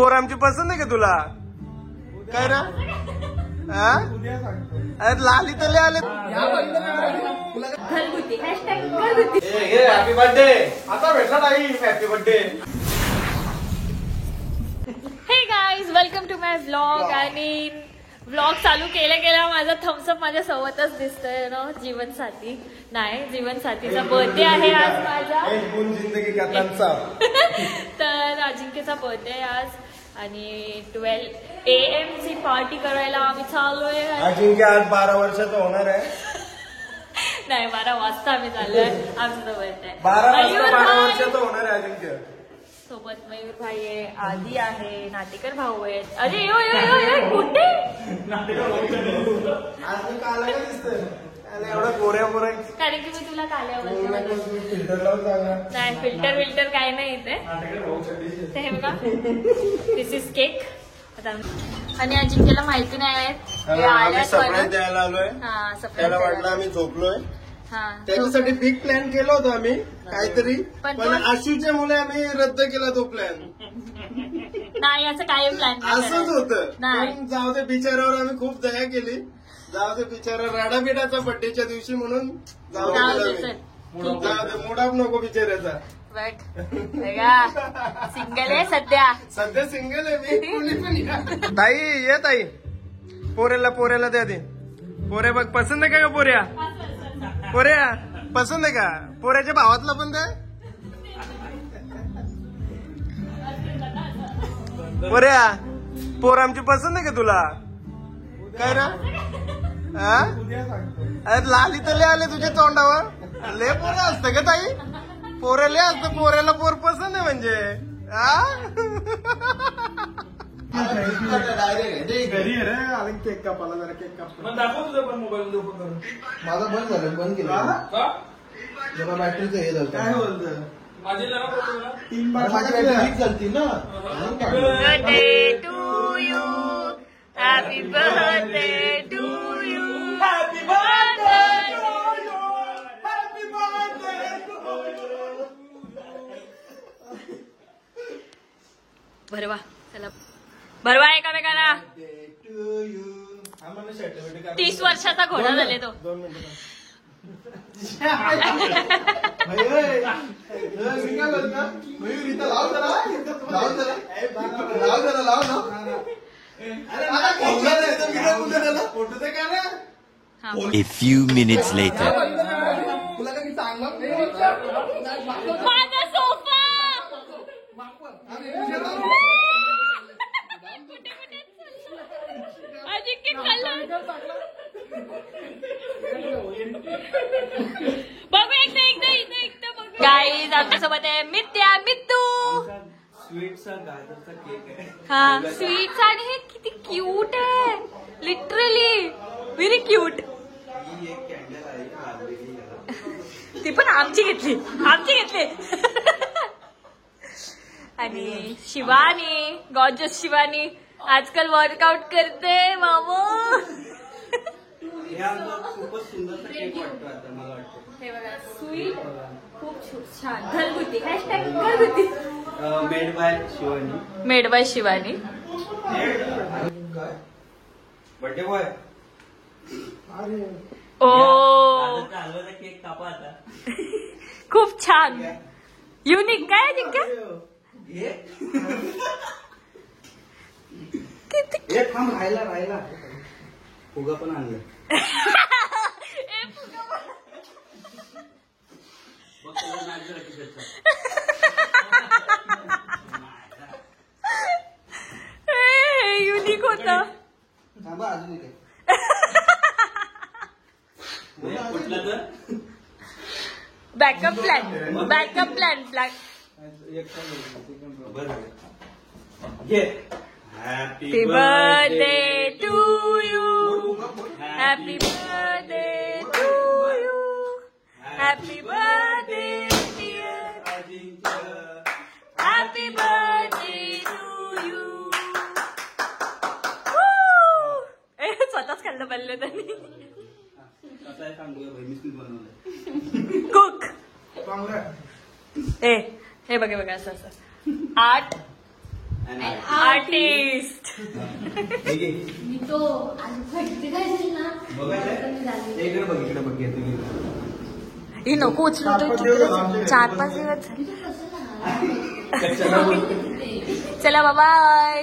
पोर आमची पसंत आहे का तुला? काय ना लाली तले आले. Happy birthday. आता भेटला नाही. Happy birthday. Hey guys, welcome to my vlog. आणि व्लॉग चालू केल्या माझा थम्सअप माझ्या सोबतच दिसतोय ना. जीवनसाथी नाही, जीवनसाथीचा बर्थडे आहे आज माझा. जिंदगी का तंसा. तर अजिंक्यचा बर्थडे आज आणि 12 AM ची पार्टी करायला आम्ही चाललोय. अजिंक्य आज 12 वर्षाचा होणार आहे. नाही, 12 वाजता आम्ही चाललोय. आमचा बर्थडे 12 वर्षाचा होणार आहे अजिंक्य. सोबत मयूर भाई आहे, आदी आहे, नाटेकर भाऊ आहेत. अरे यो यो यो कुठे आज काला काय दिसतंय एवढा गोऱ्या मोऱ्या. कारण की मी तुला काल्यावर फिल्टर लावून सांगा. नाही, फिल्टर काय नाही इथे. ते बघा, दिस इज केक. आणि अजिंक्यला माहिती नाही आहे सरप्राईज द्यायला आलोय. त्याला वाटलं आम्ही झोपलोय. त्याच्यासाठी बिग प्लॅन केला होता आम्ही काहीतरी, पण आशूच्या मुले आम्ही रद्द केला तो प्लॅन. नाही, असं काय प्लॅन असंच होतं. पण जाऊ दे, बिचारावर आम्ही खूप दया केली. जाऊ दे, बिचारा राडाबिडाचा बड्डेच्या दिवशी म्हणून जाऊ दे. मुडाप नको बिचाराचा. सिंगल आहे सध्या सिंगल आहे मी. ताई ये ताई, पोऱ्याला द्या दे. पोऱ्या बघ, पसंत आहे का पोऱ्या? पोऱ्या पसंत आहे का? पोऱ्याच्या भावातला पण द्या. पोऱ्या, पोर आमची पसंत आहे का तुला? काय ना लाली तले आले तुझ्या तोंडावर. ले पोरं असतं का ताई? पोऱ्याले असतं. पोऱ्याला पोर पसंत आहे म्हणजे. घरी रे आले केक कापाला. जरा केक काप दाखव तुझं पण मोबाईल माझा बंद झालं. बंद केलं जरा बॅटरीचं हे झालं. काय बोलतं माझी बॅटरी चालती ना. Birthday to you, happy birthday to you, happy birthday to you, happy birthday to you. भरवा, चला भरवा एकामेकांना. 30 वर्षाचा घोडा झाले तो. 2 मिनिटं. A few minutes later. माझा सोफा. अजिंक्य खाल्लं. बघू एकदा बघू. गाईज, आमच्यासोबत आहे मित्तू. स्वीटचा गाजरचा केक आहे. हा, स्वीट्स. आणि हे किती क्यूट आहे. Literally very cute. ही एक कॅन्डल आहे. ती पण आमची घेतली. आणि शिवानी, गॉर्जियस शिवानी आजकाल वर्कआउट करते मामा. खूपच सुंदरचा केक वाटतो आता मला वाटतं. हे बघा, स्वीट खूप छान. घरगुती. घरगुती. Made by Shivani. Made by Shivani. Birthday boy. ओ, केक कापा आता. खूप छान. युनिक. काय जिंक्या थांब, राहिला फुगा पण आणलं. युनिक होता. थांबा, अजून काय backup plan. Happy birthday to you. Happy birthday to you. Happy birthday dear. Happy birthday to you. स्वतःच खाल्लं पाहिजे त्यांनी. कुक. हे बघा असं 8 आर्टिस्ट. मी तो आणि फटके काय झाली ना इकडे बघ इकडे बघ येतो हे नको उचलू तो 4-5 दिवस झाले. चला बाय.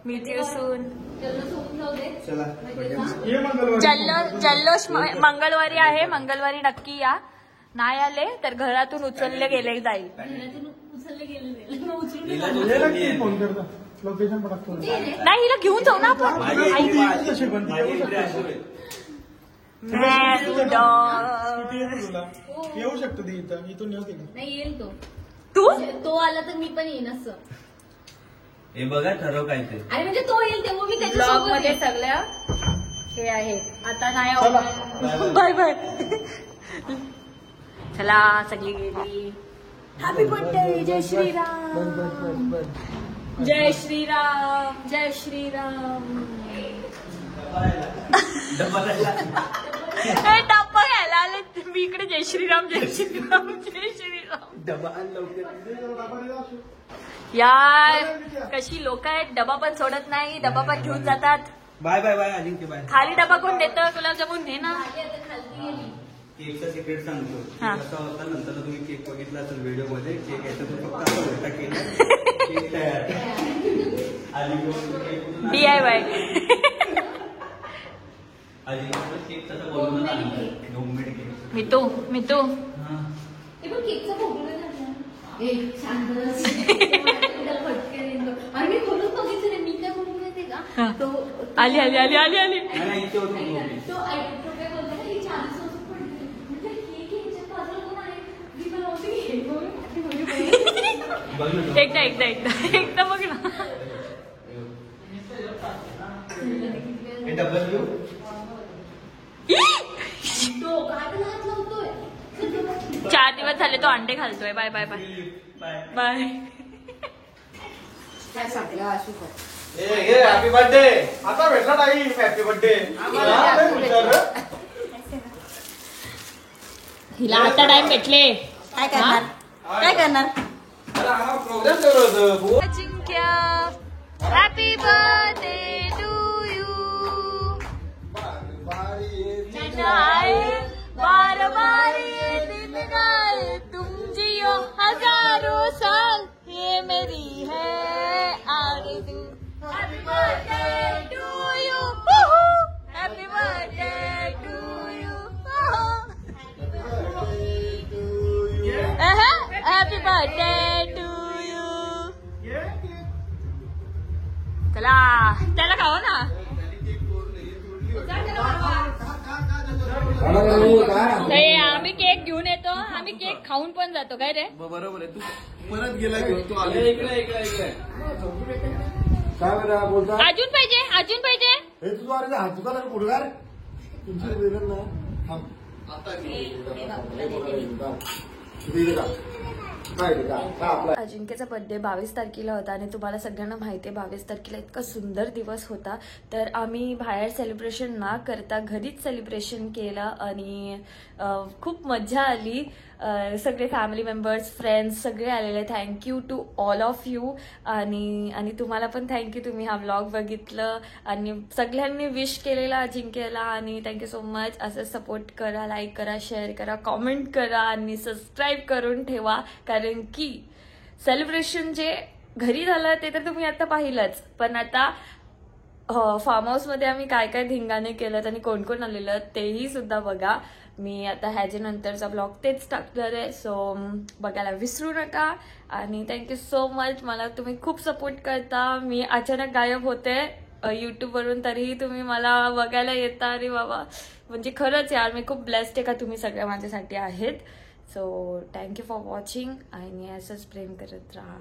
Meet you soon. चला जल्लोष मंगळवारी आहे. मंगळवारी नक्की या. नाही आले तर घरातून उचलले गेले जाईल. उचलले गेले मग उचलून लोकेशन पडतो नाही हिला घेऊन जाऊ ना आपण. येऊ शकतो ती इथून नाही येईल तो. तू आला तर मी पण येईन असं. हे बघा ठरव काय ते. आणि म्हणजे तो येईल तेव्हा मी ब्लॉग त्याच्यासोबत मध्ये येईन. सगळ्या हे आहे. आता नाही बाय बाय. चला सगळी गेली. Happy birthday. जय श्रीराम. जय श्रीराम. जय श्रीराम. हे डब्बा घ्यायला आले मी इकडे. जय श्रीराम. जय श्रीराम. जय श्रीराम. यार कशी लोक आहेत. डबा पण सोडत नाही. डबा पण घेऊन जातात. बाय बाय बाय अजिंक्य बाय. खाली डबा कोण देतं. गुलाबजामुन घे ना. केकचा सिक्रेट सांगतो. हा. कसा होता नंतर तुम्ही केक बघितला असेल व्हिडिओ मध्ये. केक याचा तो फक्त असं उलटा केला. केक तयार. DIY. अजिंक्य केक तसा बनवून आणला. Homemade cake. मी तो हे पण केकचा भोगला झाला. ए शांत बस. त्याला फटके देईन तो. आणि मी खोलून बघितलं नाही. मी काय बोलू माहिती हा. का तो आली. नाही इथे होतो मी. तो ऐकतो काय बोलतो ना ही छान सोसून पडली. म्हणजे केक ह्याच्यात बाजूला कोण आहे. मी मला होती हे बघ. बघ ना. एकदा बघ ना. हे डबल घेऊ. तो गाडीला हात लावतोय. 4 दिवस झाले तो अंडे घालतोय. Bye bye bye bye. Happy birthday. आता भेटला नाही. Happy birthday. हिला आता टाइम भेटले. काय करणार. प्रोग्राम चालू होतं. Ajinkya happy birthday to you. बार बार ये दिन आए तुम जियो हजारों साल. ये मेरी है आरज़ू. Happy birthday to you. Happy birthday to you. Happy birthday to you. चला त्याला खाऊ ना. नाही आम्ही केक घेऊन येतो. आम्ही केक खाऊन पण जातो. काय रे बरोबर आहे. तू परत गेला घेऊन. तू आले इकडे. काय बरं बोलता अजून पाहिजे. हे तुझं अरे हात तुका पुढगार तुमची वेगळं ना थांब आता अजिंक्यचा बर्थडे 22 तारखेला होता आणि तुम्हाला सगळ्यांना माहिती आहे 22 तारखेला इतका सुंदर दिवस होता. तर आम्ही बाहेर सेलिब्रेशन ना करता घरीच सेलिब्रेशन केलं आणि खूप मजा आली. सगळे फॅमिली मेंबर्स फ्रेंड्स सगळे आलेले. Thank you to all of you. आणि तुम्हाला पण थँक्यू. तुम्ही हा व्लॉग बघितलं आणि सगळ्यांनी विश केलेला अजिंक्यला. आणि थँक्यू सो मच. असं सपोर्ट करा. लाईक करा. शेअर करा. कॉमेंट करा. आणि सबस्क्राईब करून ठेवा. कारण की सेलिब्रेशन जे घरी झालं ते तर तुम्ही आता पाहिलंच. पण आता फार्म हाऊसमध्ये आम्ही काय काय धिंगाणे केलं आणि कोण कोण आलेलं तेही सुद्धा बघा. मी आता ह्याच्या नंतरचा ब्लॉग तेच टाकणार आहे. सो बघायला विसरू नका. आणि थँक्यू सो मच. मला तुम्ही खूप सपोर्ट करता. मी अचानक गायब होते यूट्यूबवरून तरीही तुम्ही मला बघायला येता. अरे बाबा म्हणजे खरंच यार मी खूप ब्लेस्ड आहे का तुम्ही सगळ्या माझ्यासाठी आहेत. सो थँक्यू फॉर वॉचिंग आणि असंच प्रेम करत राहा.